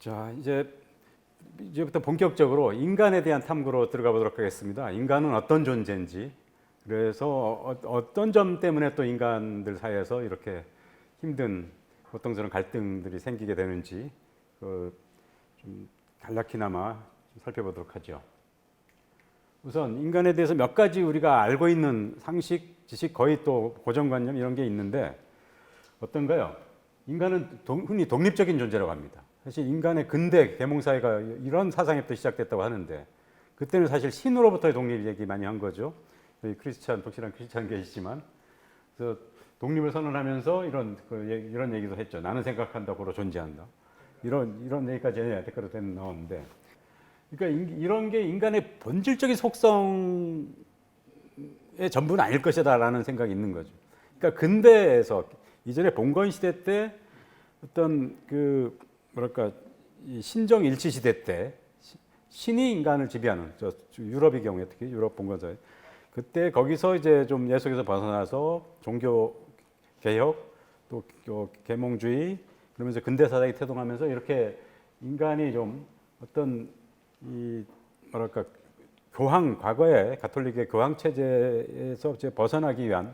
자, 이제부터 본격적으로 인간에 대한 탐구로 들어가 보도록 하겠습니다. 인간은 어떤 존재인지, 그래서 어떤 점 때문에 또 인간들 사이에서 이렇게 힘든 고통스러운 갈등들이 생기게 되는지 좀 간략히나마 좀 살펴보도록 하죠. 우선 인간에 대해서 몇 가지 우리가 알고 있는 상식, 지식, 거의 또 고정관념 이런 게 있는데 어떤가요? 인간은 흔히 독립적인 존재라고 합니다. 사실 인간의 근대 계몽사회가 이런 사상에부터 시작됐다고 하는데 그때는 사실 신으로부터의 독립 얘기 많이 한 거죠. 독실한 크리스찬 계시지만 그래서 독립을 선언하면서 이런 얘기도 했죠. 나는 생각한다, 고로 존재한다. 이런 얘기까지 댓글로 나오는데, 그러니까 이런 게 인간의 본질적인 속성의 전부는 아닐 것이다라는 생각이 있는 거죠. 그러니까 근대에서 이전에 봉건 시대 때 어떤 이 신정 일치 시대 때 신이 인간을 지배하는 유럽의 경우에 특히 유럽 봉건사회 그때 거기서 이제 좀 예속에서 벗어나서 종교 개혁 또 계몽주의 그러면서 근대 사상이 태동하면서 이렇게 인간이 좀 어떤 과거의 가톨릭의 교황 체제에서 이제 벗어나기 위한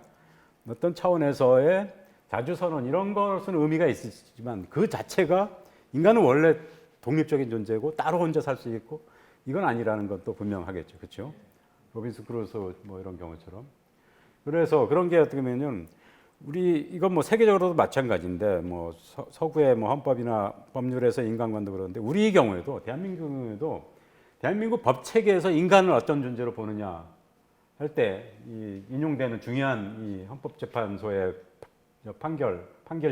어떤 차원에서의 자주선언 이런 것은 의미가 있지만 그 자체가 인간은 원래 독립적인 존재고 따로 혼자 살 수 있고 이건 아니라는 것도 분명하겠죠. 그렇죠? 로빈스 크루소 이런 경우처럼. 그래서 그런 게 어떻게 보면은 이건 세계적으로도 마찬가지인데 서구의 헌법이나 법률에서 인간관도 그러는데 우리 경우에도 대한민국 법 체계에서 인간을 어떤 존재로 보느냐 할 때 인용되는 중요한 이 헌법재판소의 판결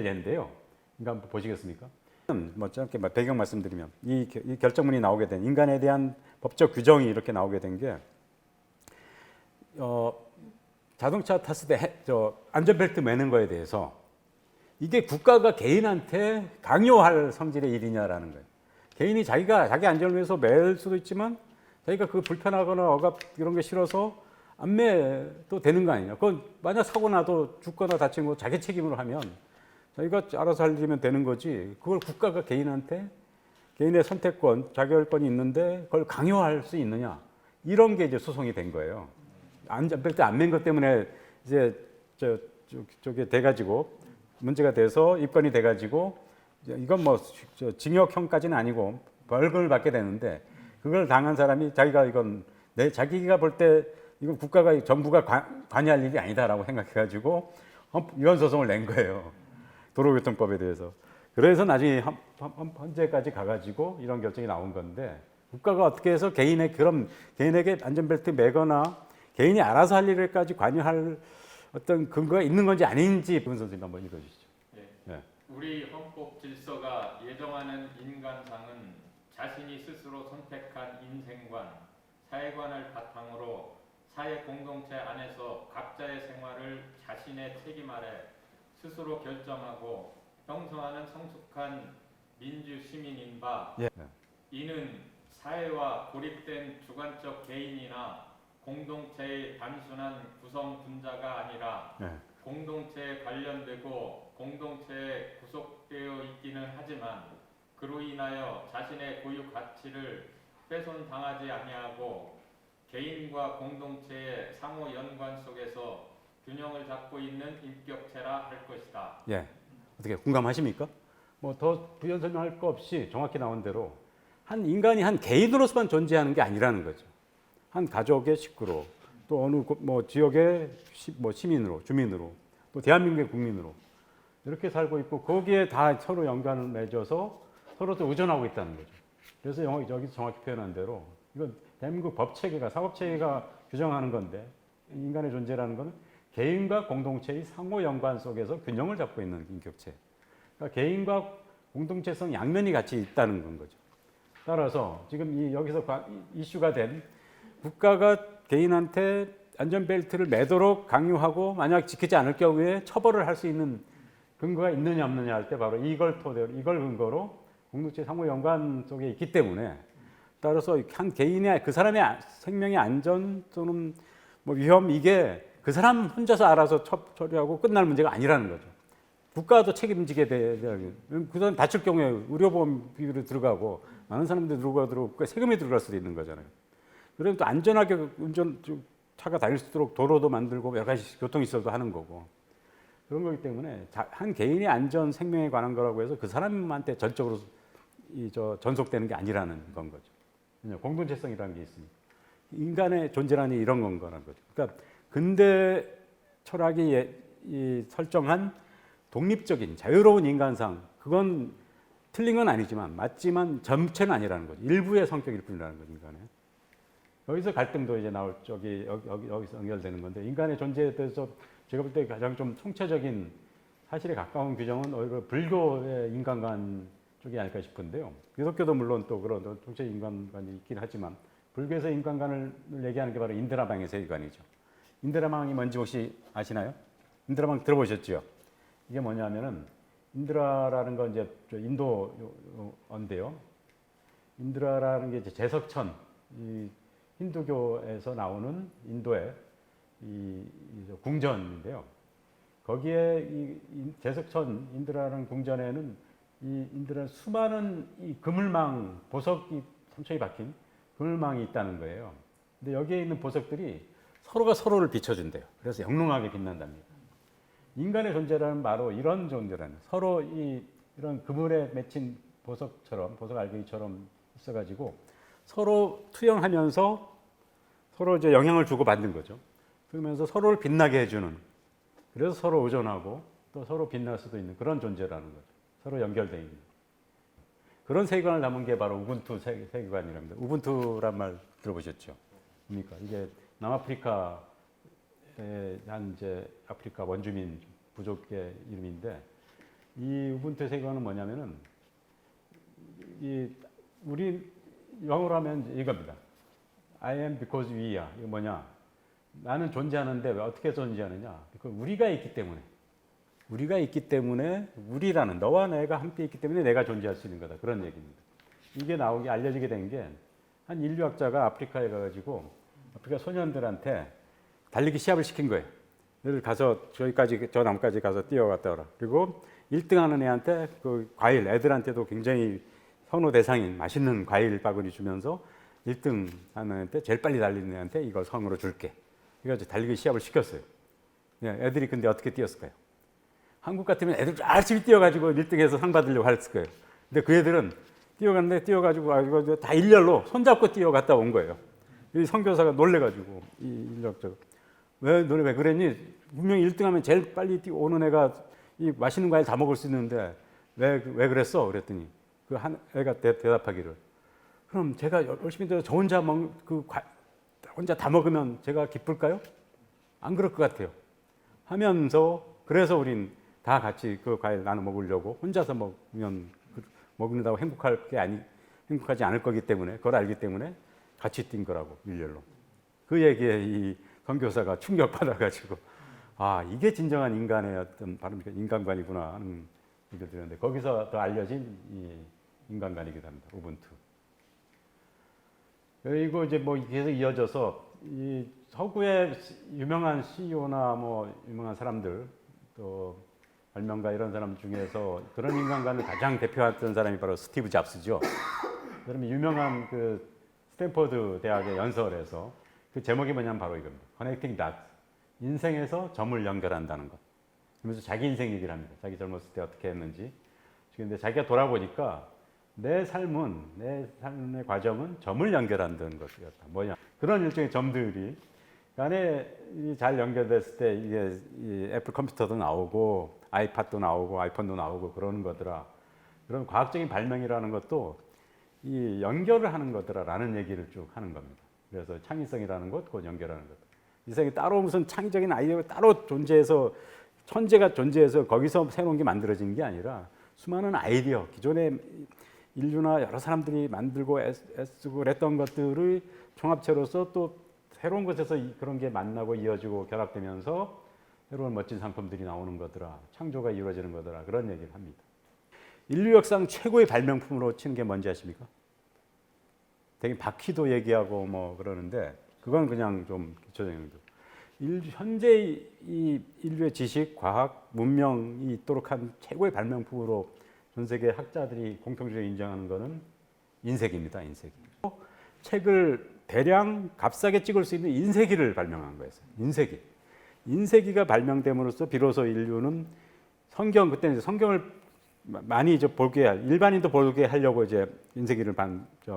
예인데요. 인간 보시겠습니까? 짧게 배경 말씀드리면 이 결정문이 나오게 된 인간에 대한 법적 규정이 이렇게 나오게 된 게 자동차 탔을 때 안전벨트 매는 거에 대해서 이게 국가가 개인한테 강요할 성질의 일이냐라는 거예요. 개인이 자기 안전을 위해서 맬 수도 있지만 자기가 그 불편하거나 억압 이런 게 싫어서 안 매도 되는 거 아니냐. 그건 만약 사고 나도 죽거나 다치는 거 자기 책임으로 하면 자기가 알아서 하려면 되는 거지. 그걸 국가가 개인한테 개인의 선택권, 자결권이 있는데 그걸 강요할 수 있느냐. 이런 게 이제 소송이 된 거예요. 안전벨트 안 맨 것 때문에 이제 저게 돼가지고 문제가 돼서 입건이 돼가지고 이건 징역형까지는 아니고 벌금을 받게 되는데 그걸 당한 사람이 자기가 볼 때 이건 정부가 관여할 일이 아니다라고 생각해가지고 이혼 소송을 낸 거예요. 도로교통법에 대해서. 그래서 나중에 헌재까지 가가지고 이런 결정이 나온 건데 국가가 어떻게 해서 개인에게 안전벨트 매거나 개인이 알아서 할 일까지 관여할 어떤 근거가 있는 건지 아닌지 분 선생님 한번 읽어주시죠. 네. 우리 헌법 질서가 예정하는 인간상은 자신이 스스로 선택한 인생관, 사회관을 바탕으로 사회 공동체 안에서 각자의 생활을 자신의 책임 아래 스스로 결정하고 형성하는 성숙한 민주 시민인 바 이는 사회와 고립된 주관적 개인이나 공동체의 단순한 구성 분자가 아니라 공동체에 관련되고 공동체에 구속되어 있기는 하지만 그로 인하여 자신의 고유 가치를 훼손당하지 아니하고 개인과 공동체의 상호 연관 속에서 균형을 잡고 있는 인격체라 할 것이다. 예, 어떻게 공감하십니까? 더 부연 설명할 거 없이 정확히 나온 대로 한 인간이 한 개인으로서만 존재하는 게 아니라는 거죠. 한 가족의 식구로, 또 어느 지역의 시민으로, 주민으로, 또 대한민국의 국민으로 이렇게 살고 있고 거기에 다 서로 연관을 맺어서 서로 또 의존하고 있다는 거죠. 그래서 여기서 정확히 표현한 대로 이건 대한민국 법 체계가 사법 체계가 규정하는 건데 인간의 존재라는 것은 개인과 공동체의 상호 연관 속에서 균형을 잡고 있는 인격체. 그러니까 개인과 공동체성 양면이 같이 있다는 건 거죠. 따라서 지금 여기서 이슈가 된 국가가 개인한테 안전벨트를 매도록 강요하고 만약 지키지 않을 경우에 처벌을 할 수 있는 근거가 있느냐 없느냐 할 때 바로 이걸 근거로 공동체 상호 연관 속에 있기 때문에 따라서 한 개인의 그 사람의 생명의 안전 또는 위험 이게 그 사람 혼자서 알아서 처리하고 끝날 문제가 아니라는 거죠. 국가도 책임지게 돼요. 그다음 다칠 경우에 의료보험 비율이 들어가고 많은 사람들이 들어가도록 세금이 들어갈 수도 있는 거잖아요. 그럼 또 안전하게 차가 다닐 수 있도록 도로도 만들고 여러 가지 교통시설도 하는 거고 그런 거기 때문에 한 개인의 안전 생명에 관한 거라고 해서 그 사람한테 전적으로 전속되는 게 아니라는 건 거죠. 공동체성이라는 게 있으니까 인간의 존재라니 이런 건 거라는 거죠. 그러니까 근대 철학이 설정한 독립적인 자유로운 인간상 그건 틀린 건 아니지만 맞지만 전체는 아니라는 거죠. 일부의 성격일 뿐이라는 거죠. 인간의. 여기서 갈등도 이제 나올 쪽이 여기서 연결되는 건데 인간의 존재에 대해서 제가 볼 때 가장 좀 총체적인 사실에 가까운 규정은 오히려 불교의 인간관 쪽이 아닐까 싶은데요. 기독교도 물론 또 그런 총체 인간관이 있긴 하지만 불교에서 인간관을 얘기하는 게 바로 인드라방의 세계관이죠. 인드라방이 뭔지 혹시 아시나요? 인드라방 들어보셨죠? 이게 뭐냐면은 인드라라는 건 이제 인도어인데요. 인드라라는 게 이제 제석천, 이 힌두교에서 나오는 인도의 이 궁전인데요. 거기에 이 제석천 인드라라는 궁전에는 이 인드라 수많은 이 그물망 보석이 천천히 박힌 그물망이 있다는 거예요. 근데 여기에 있는 보석들이 서로가 서로를 비춰준대요. 그래서 영롱하게 빛난답니다. 인간의 존재라는 바로 이런 존재라는 서로 이런 그물에 맺힌 보석처럼 보석 알갱이처럼 있어가지고 서로 투영하면서 서로 이제 영향을 주고 받는 거죠. 그러면서 서로를 빛나게 해주는 그래서 서로 의존하고 또 서로 빛날 수도 있는 그런 존재라는 거죠. 서로 연결되어 있는 그런 세계관을 담은 게 바로 우분투 세계관이랍니다. 우분투란 말 들어보셨죠? 뭡니까? 이게 남아프리카의 한 이제 아프리카 원주민 부족의 이름인데 이 우분투 세계관은 뭐냐면은 우리 영어로 하면 이겁니다. I am because we are. 이거 뭐냐? 나는 존재하는데 왜 어떻게 존재하느냐? 우리가 있기 때문에. 우리가 있기 때문에 우리라는 너와 내가 함께 있기 때문에 내가 존재할 수 있는 거다. 그런 얘기입니다. 이게 알려지게 된 게 한 인류학자가 아프리카에 가가지고 아프리카 소년들한테 달리기 시합을 시킨 거예요. 너희들 가서 저 나무까지 가서 뛰어갔다 오라. 그리고 1등하는 애한테 그 과일, 애들한테도 굉장히 선호 대상인 맛있는 과일 바구니 주면서 1등 하는 애한테 제일 빨리 달리는 애한테 이걸 상으로 줄게. 그래가지고 달리기 시합을 시켰어요. 애들이 근데 어떻게 뛰었을까요? 한국 같으면 애들 열심히 뛰어가지고 1등해서 상 받으려고 했을 거예요. 근데 그 애들은 뛰어가지고 다 일렬로 손잡고 뛰어갔다 온 거예요. 이 선교사가 놀래가지고 이 인력자가 너네 왜 그랬니? 분명히 1등하면 제일 빨리 오는 애가 이 맛있는 과일 다 먹을 수 있는데 왜 그랬어? 그랬더니 그 한 애가 대답하기를 그럼 제가 열심히 저 혼자 혼자 다 먹으면 제가 기쁠까요? 안 그럴 것 같아요. 하면서 그래서 우린 다 같이 그 과일 나눠 먹으려고 혼자서 먹는다고 행복하지 않을 거기 때문에 그걸 알기 때문에 같이 뛴 거라고 일렬로. 그 얘기에 이 선교사가 충격받아가지고 이게 진정한 인간의 어떤 바로 인간관이구나 하는 얘기를 들었는데 거기서 더 알려진 이 인간관이기도 합니다. 우분투. 그리고 이제 계속 이어져서 이 서구의 유명한 CEO나 유명한 사람들 또 발명가 이런 사람 중에서 그런 인간관을 가장 대표했던 사람이 바로 스티브 잡스죠. 그러면 유명한 그 스탠퍼드 대학의 연설에서 그 제목이 뭐냐면 바로 이겁니다. Connecting Dots. 인생에서 점을 연결한다는 것. 그러면서 자기 인생 얘기를 합니다. 자기 젊었을 때 어떻게 했는지. 근데 자기가 돌아보니까 내 삶의 과정은 점을 연결한다는 것이었다. 뭐냐? 그런 일종의 점들이 안에 잘 연결됐을 때 이게 애플 컴퓨터도 나오고 아이팟도 나오고 아이폰도 나오고 그러는 거더라. 그런 과학적인 발명이라는 것도 이 연결을 하는 거더라라는 얘기를 쭉 하는 겁니다. 그래서 창의성이라는 것, 그걸 연결하는 것. 이 세상에 따로 무슨 창의적인 아이디어가 따로 존재해서 천재가 존재해서 거기서 새로운 게 만들어지는 게 아니라 수많은 아이디어, 기존의 인류나 여러 사람들이 만들고 애쓰고 그랬던 것들의 종합체로서 또 새로운 곳에서 그런 게 만나고 이어지고 결합되면서 새로운 멋진 상품들이 나오는 거더라. 창조가 이루어지는 거더라. 그런 얘기를 합니다. 인류 역사상 최고의 발명품으로 치는 게 뭔지 아십니까? 되게 바퀴도 얘기하고 그러는데 그건 그냥 좀 기초적인 거. 현재 이 인류의 지식, 과학, 문명이 있도록 한 최고의 발명품으로 전 세계 학자들이 공통적으로 인정하는 것은 인쇄기입니다. 인쇄기. 책을 대량 값싸게 찍을 수 있는 인쇄기를 발명한 거였어요. 인쇄기. 인쇄기가 발명됨으로써 비로소 인류는 그때는 성경을 많이 이제 일반인도 보게 하려고 이제 인쇄기를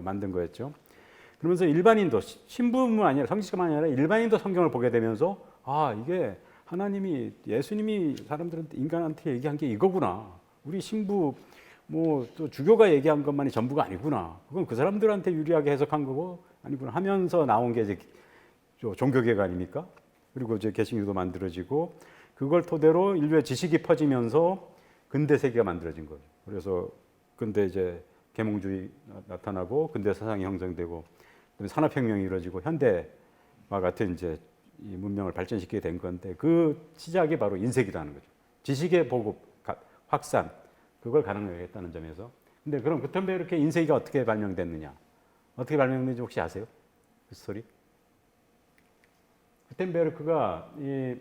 만든 거였죠. 그러면서 일반인도 신부만 아니라 성직자만 아니라 일반인도 성경을 보게 되면서 이게 하나님이 예수님이 사람들한테 인간한테 얘기한 게 이거구나. 우리 신부 뭐 또 주교가 얘기한 것만이 전부가 아니구나. 그건 그 사람들한테 유리하게 해석한 거고 아니구나 하면서 나온 게 이제 종교개혁 아닙니까? 그리고 이제 개신교도 만들어지고 그걸 토대로 인류의 지식이 퍼지면서 근대 세계가 만들어진 거죠. 그래서 근대 이제 계몽주의 나타나고 근대 사상이 형성되고 산업혁명이 이루어지고 현대와 같은 이제 이 문명을 발전시키게 된 건데 그 시작이 바로 인쇄기라는 거죠. 지식의 보급, 확산 그걸 가능하게 했다는 점에서. 근데 그럼 구텐베르크 인쇄기가 어떻게 발명됐느냐? 어떻게 발명됐는지 혹시 아세요? 그 스토리? 구텐베르크가 이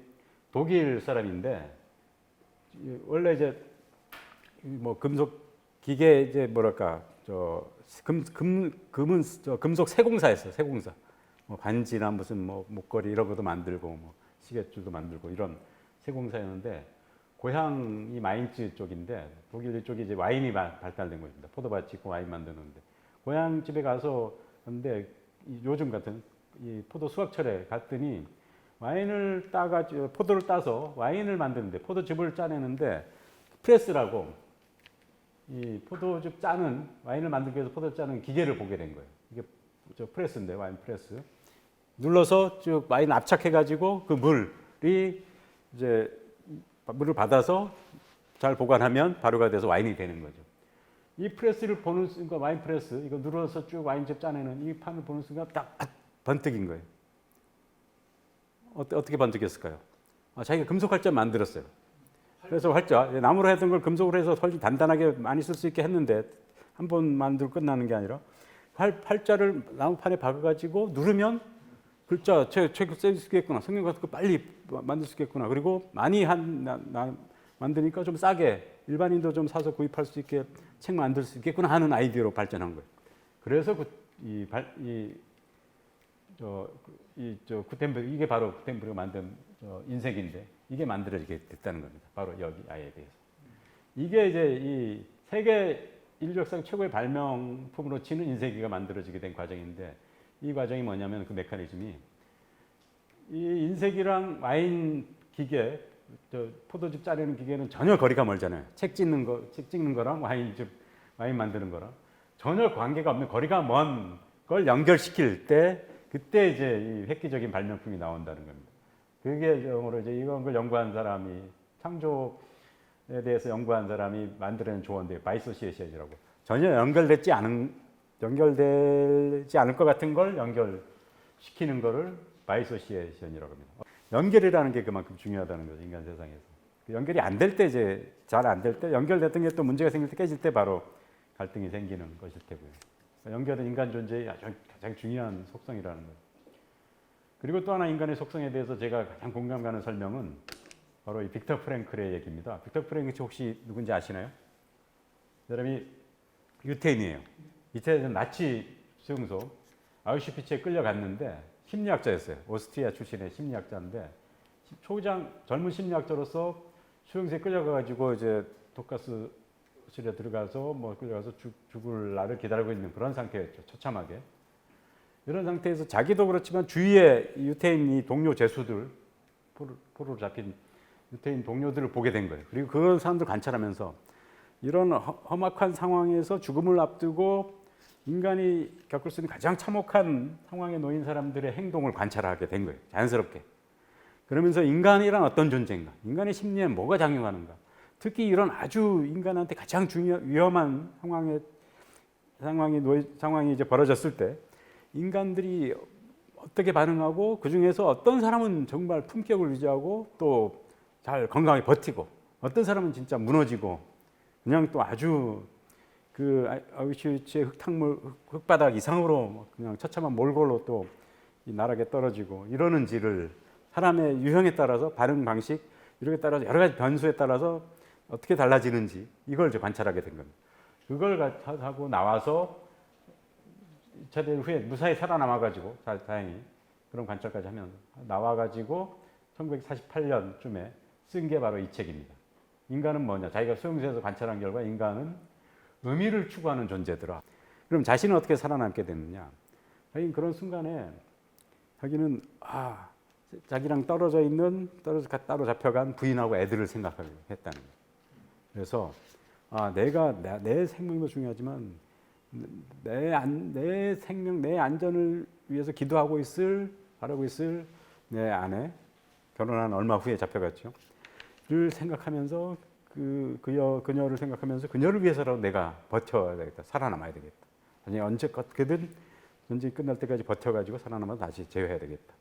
독일 사람인데 원래 이제 뭐 금속 기계 이제 뭐랄까 금속 세공사였어요. 세공사. 뭐 반지나 무슨 뭐 목걸이 이런 것도 만들고 뭐 시계줄도 만들고 이런 세공사였는데 고향이 마인츠 쪽인데 독일 쪽이 이제 와인이 발달된 곳입니다. 포도밭이 있고 와인 만드는데 고향 집에 가서 근데 요즘 같은 이 포도 수확철에 갔더니 와인을 따가지고 포도를 따서 와인을 만드는데 포도즙을 짜내는데 프레스라고 이 포도즙 짜는 와인을 만들기 위해서 포도즙 짜는 기계를 보게 된 거예요. 이게 저 프레스인데 와인 프레스 눌러서 쭉 와인 압착해가지고 그 물이 이제 물을 받아서 잘 보관하면 발효가 돼서 와인이 되는 거죠. 이 프레스를 보는 순간 와인 프레스 이거 눌러서 쭉 와인즙 짜내는 이 판을 보는 순간 딱 번뜩인 거예요. 어떻게 번뜩였을까요? 자기가 금속 활자 만들었어요. 그래서 활자 나무로 했던 걸 금속으로 해서 훨씬 단단하게 많이 쓸 수 있게 했는데 한 번 만들고 끝나는 게 아니라 활자를 나무판에 박아가지고 누르면 글자 책 쓸 수 있겠구나. 성경 같은 거 빨리 만들 수 있겠구나. 그리고 많이 만드니까 좀 싸게 일반인도 좀 사서 구입할 수 있게 책 만들 수 있겠구나 하는 아이디어로 발전한 거예요. 그래서 구텐베르크 이게 바로 구텐베르크가 만든 인쇄기인데 이게 만들어지게 됐다는 겁니다. 바로 여기 아이에 대해서. 이게 이제 이 세계 인류 역사 최고의 발명품으로 치는 인쇄기가 만들어지게 된 과정인데 이 과정이 뭐냐면 그 메커니즘이 이 인쇄기랑 와인 기계, 포도즙 짜내는 기계는 전혀 거리가 멀잖아요. 책 찍는 거랑 와인 만드는 거랑 전혀 관계가 없는 거리가 먼 걸 연결시킬 때 그때 이제 이 획기적인 발명품이 나온다는 겁니다. 그게 영어로 이제 이런 걸 연구한 사람이 창조에 대해서 연구한 사람이 만들어낸 조언인데 바이소시에이션이라고 전혀 연결되지 않을 것 같은 걸 연결시키는 거를 바이소시에이션이라고 합니다. 연결이라는 게 그만큼 중요하다는 거죠. 인간 세상에서. 연결이 안 될 때 이제 잘 안 될 때 연결됐던 게 또 문제가 생길 때 깨질 때 바로 갈등이 생기는 것일 테고요. 연결은 인간 존재의 가장 중요한 속성이라는 거예요. 그리고 또 하나 인간의 속성에 대해서 제가 가장 공감 가는 설명은 바로 이 빅터 프랭클의 얘기입니다. 빅터 프랭클 혹시 누군지 아시나요? 이 사람이 유태인이에요. 이태리에서 나치 수용소 아우슈비츠에 끌려갔는데 심리학자였어요. 오스트리아 출신의 심리학자인데 젊은 심리학자로서 수용소에 끌려가가지고 이제 독가스실에 들어가서 끌려가서 죽을 날을 기다리고 있는 그런 상태였죠. 처참하게. 이런 상태에서 자기도 그렇지만 주위에 유태인 동료 죄수들 포로로 잡힌 유태인 동료들을 보게 된 거예요. 그리고 그 사람들 관찰하면서 이런 험악한 상황에서 죽음을 앞두고 인간이 겪을 수 있는 가장 참혹한 상황에 놓인 사람들의 행동을 관찰하게 된 거예요. 자연스럽게. 그러면서 인간이란 어떤 존재인가? 인간의 심리에 뭐가 작용하는가? 특히 이런 아주 인간한테 가장 위험한 상황이 이제 벌어졌을 때 인간들이 어떻게 반응하고 그 중에서 어떤 사람은 정말 품격을 유지하고 또 잘 건강하게 버티고 어떤 사람은 진짜 무너지고 그냥 또 아주 그 아우슈비츠의 흙바닥 이상으로 그냥 처참한 몰골로 또 이 나락에 떨어지고 이러는지를 사람의 유형에 따라서 반응 방식 이렇게 따라서 여러 가지 변수에 따라서 어떻게 달라지는지 이걸 이제 관찰하게 된 겁니다. 그걸 하고 나와서 2차 대전 후에 무사히 살아남아가지고 다행히 그런 관찰까지 하면 나와가지고 1948년쯤에 쓴 게 바로 이 책입니다. 인간은 뭐냐? 자기가 수용소에서 관찰한 결과 인간은 의미를 추구하는 존재더라. 그럼 자신은 어떻게 살아남게 됐느냐? 자기는 그런 순간에 자기는 자기랑 따로 잡혀간 부인하고 애들을 생각하게 했다는 거예요. 그래서 내 생명도 중요하지만 내 생명, 내 안전을 위해서 바라고 있을 내 아내, 결혼한 얼마 후에 잡혀갔죠. 를 생각하면서 그녀를 생각하면서 그녀를 위해서라도 내가 버텨야 되겠다. 살아남아야 되겠다. 아니 언제까지든 전쟁이 끝날 때까지 버텨가지고 살아남아서 다시 제외해야 되겠다.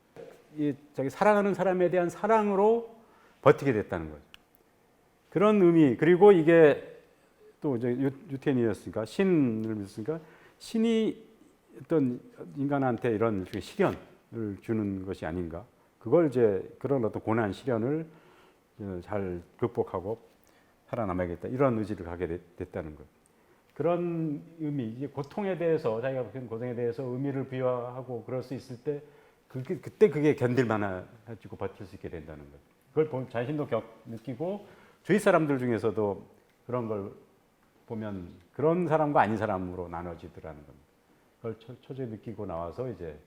자기 사랑하는 사람에 대한 사랑으로 버티게 됐다는 거죠. 그런 의미, 그리고 이게 또 이제 유태인이었으니까 신을 믿었으니까 신이 어떤 인간한테 이런 시련을 주는 것이 아닌가. 그걸 이제 그런 어떤 고난 시련을 잘 극복하고 살아남아야겠다. 이런 의지를 갖게 됐다는 거예요. 그런 의미, 이게 고통에 대해서 자기가 겪은 고통에 대해서 의미를 부여하고 그럴 수 있을 때 그때 그게 견딜만해지고 버틸 수 있게 된다는 거예요. 그걸 자신도 느끼고 주위 사람들 중에서도 그런 걸 보면 그런 사람과 아닌 사람으로 나눠지더라는 겁니다. 그걸 초조히 느끼고 나와서 이제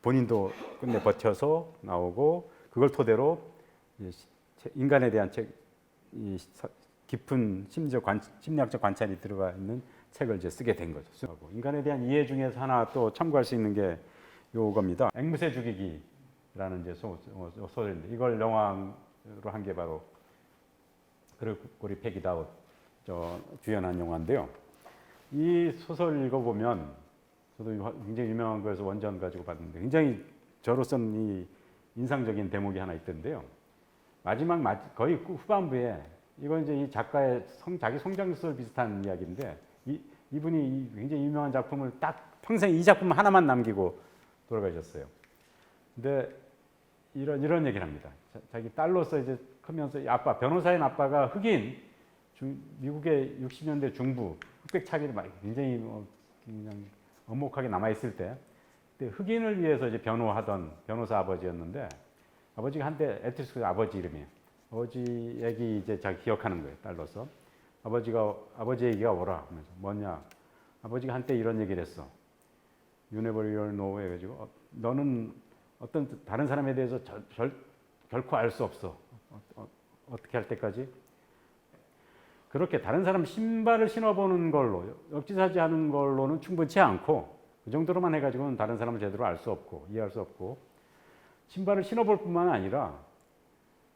본인도 끝내 버텨서 나오고 그걸 토대로 인간에 대한 깊은 심리학적 관찰이 들어가 있는 책을 이제 쓰게 된 거죠. 인간에 대한 이해 중에서 하나 또 참고할 수 있는 게 요겁니다. 앵무새 죽이기라는 이제 소설인데 이걸 영화로 한 게 바로 그레고리 팩이다웃 주연한 영화인데요. 이 소설 읽어보면 저도 굉장히 유명한 거에서 원전 가지고 봤는데 굉장히 저로서는 이 인상적인 대목이 하나 있던데요. 마지막 거의 후반부에 이건 이제 이 작가의 자기 성장술 비슷한 이야기인데 이분이 굉장히 유명한 작품을 딱 평생 이 작품 하나만 남기고 돌아가셨어요. 근데 이런 얘기를 합니다. 자기 딸로서 이제 크면서 변호사인 아빠가 흑인 미국의 60년대 중부 흑백 차별이 굉장히 그냥 엄혹하게 남아 있을 때 흑인을 위해서 이제 변호하던 변호사 아버지였는데 아버지가 한때 에티스크 아버지 이름이에요. 아버지 얘기 이제 자기 기억하는 거예요. 딸로서 아버지 얘기가 뭐라 하면서 뭐냐? 아버지가 한때 이런 얘기를 했어. You never really know 해가지고 너는 어떤 다른 사람에 대해서 결코 알 수 없어. 어떻게 할 때까지? 그렇게 다른 사람 신발을 신어보는 걸로 역지사지 하는 걸로는 충분치 않고 그 정도로만 해가지고는 다른 사람을 제대로 알 수 없고 이해할 수 없고 신발을 신어볼 뿐만 아니라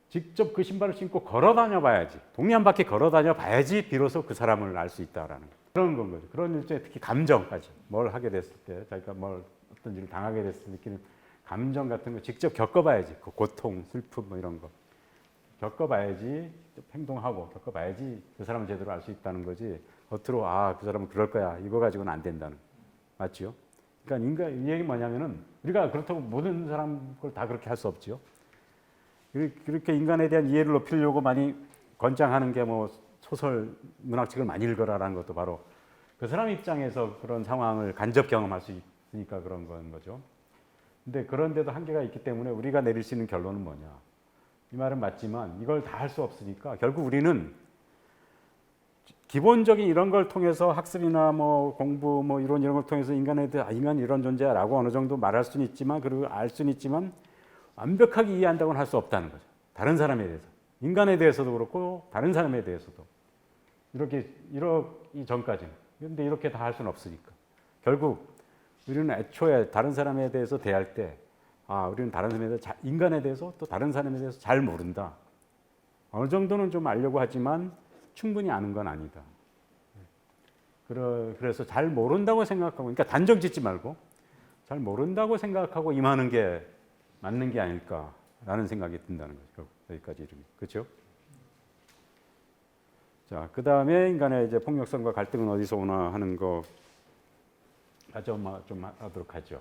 직접 그 신발을 신고 걸어다녀 봐야지 동네 한 바퀴 걸어다녀 봐야지 비로소 그 사람을 알 수 있다라는 그런 건 거죠. 그런 일종의 특히 감정까지 뭘 하게 됐을 때 자기가 어떤 일을 당하게 됐을 때 느끼는 감정 같은 거 직접 겪어봐야지 그 고통, 슬픔 뭐 이런 거 겪어봐야지 행동하고 겪어봐야지 그 사람을 제대로 알 수 있다는 거지 겉으로 그 사람은 그럴 거야 이거 가지고는 안 된다는 맞죠? 그러니까 이 얘기 뭐냐면은 우리가 그렇다고 모든 사람 걸 다 그렇게 할 수 없죠. 그렇게 인간에 대한 이해를 높이려고 많이 권장하는 게 소설 문학책을 많이 읽어라라는 것도 바로 그 사람 입장에서 그런 상황을 간접 경험할 수 있으니까 그런 건 거죠. 근데 그런데도 한계가 있기 때문에 우리가 내릴 수 있는 결론은 뭐냐? 이 말은 맞지만 이걸 다 할 수 없으니까 결국 우리는 기본적인 이런 걸 통해서 학습이나 공부 이런 걸 통해서 인간에 대해 인간 이런 존재야라고 어느 정도 말할 수는 있지만 그리고 알 수는 있지만 완벽하게 이해한다고는 할 수 없다는 거죠. 다른 사람에 대해서 인간에 대해서도 그렇고 다른 사람에 대해서도 이러기 전까지는 그런데 이렇게 다 할 수는 없으니까 결국 우리는 애초에 다른 사람에 대해서 대할 때 우리는 다른 사람에 대해서 인간에 대해서 또 다른 사람에 대해서 잘 모른다. 어느 정도는 좀 알려고 하지만 충분히 아는 건 아니다. 그래서 잘 모른다고 생각하고 그러니까 단정 짓지 말고 잘 모른다고 생각하고 임하는 게 맞는 게 아닐까라는 생각이 든다는 거죠. 여기까지 이름이. 그렇죠? 자, 그다음에 인간의 이제 폭력성과 갈등은 어디서 오나 하는 거 좀 하도록 하죠.